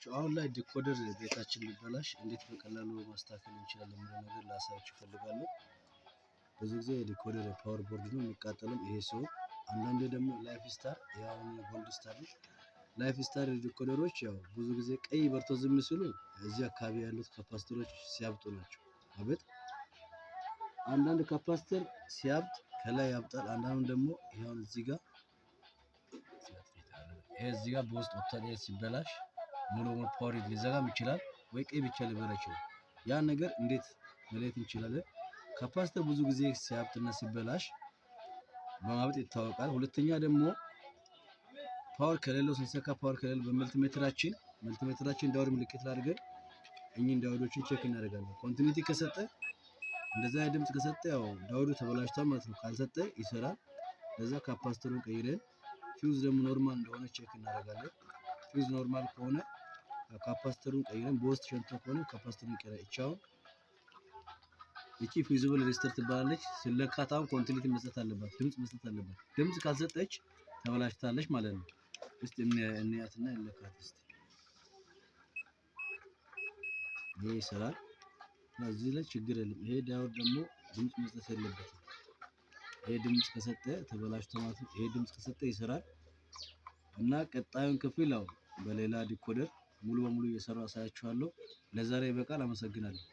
ይኸውላችሁ አሁን ላይ ዲኮደር ቤታችን ቢበላሽ እንዴት በቀላሉ ማስተካከል እንችላለን የሚለው ነገር ላሳያችሁ እፈልጋለሁ። ብዙ ጊዜ ዲኮደር ፓወር ቦርድ ነው የሚቃጠለው ይሄ ሲሆን፣ አንዳንዴ ደግሞ ላይፍ ስታር ያው ጎልድ ስታር ላይፍ ስታር ዲኮደሮች ያው ብዙ ጊዜ ቀይ በርቶ ዝም ሲሉ እዚህ አካባቢ ያሉት ካፓስተሮች ሲያብጡ ናቸው። አቤት አንዳንድ ካፓስተር ሲያብጥ ከላይ ያብጣል። አንዳንዱ ደግሞ ይሄው እዚህ ጋር እዚህ ጋር በውስጥ ወጥቶ ሲበላሽ ሙሉ ፓወር ሊዘጋም ይችላል ወይ ቀይ ብቻ ሊበራ ይችላል። ያን ነገር እንዴት መለየት እንችላለን? ካፓስተር ብዙ ጊዜ ሲያብጥና ሲበላሽ በማብጥ ይታወቃል። ሁለተኛ ደግሞ ፓወር ከሌለው ስንሰካ ፓወር ከሌለው በመልቲሜትራችን ዳውድ ምልክት ላይ አድርገን እኚህን ዳውዶችን ቼክ እናደርጋለን። ኮንቲኒቲ ከሰጠ እንደዛ ድምጽ ከሰጠ ያው ዳውዱ ተበላሽቷል ማለት ነው። ካልሰጠ ይሰራል። ለዛ ካፓስተሩን ቀይረን ፊውዝ ደግሞ ኖርማል እንደሆነ ቼክ እናደርጋለን። ፊውዝ ኖርማል ከሆነ ካፓስተሩን ቀይረን በውስጥ ሸንቶ ከሆነ ካፓስተሩን ቀይረን እቺ ፊውዚብል ሬዚስተር ትባላለች። ሲለካት አሁን ኮንቲኒቲ መስጠት አለባት፣ ድምጽ መስጠት አለባት። ድምጽ ካልሰጠች ተበላሽታለች ማለት ነው። እስቲ እንያትና እንለካት እስቲ። ይሄ ይሰራል። እዚህ ላይ ችግር የለም። ይሄ ዳውድ ደግሞ ድምጽ መስጠት የለበትም። ይሄ ድምጽ ከሰጠ ተበላሽቶ ማለት ነው። ይሄ ድምጽ ከሰጠ ይሰራል። እና ቀጣዩን ክፍል ያው በሌላ ዲኮደር ሙሉ በሙሉ እየሰራሁ አሳያችኋለሁ። ለዛሬ ይበቃል። አመሰግናለሁ።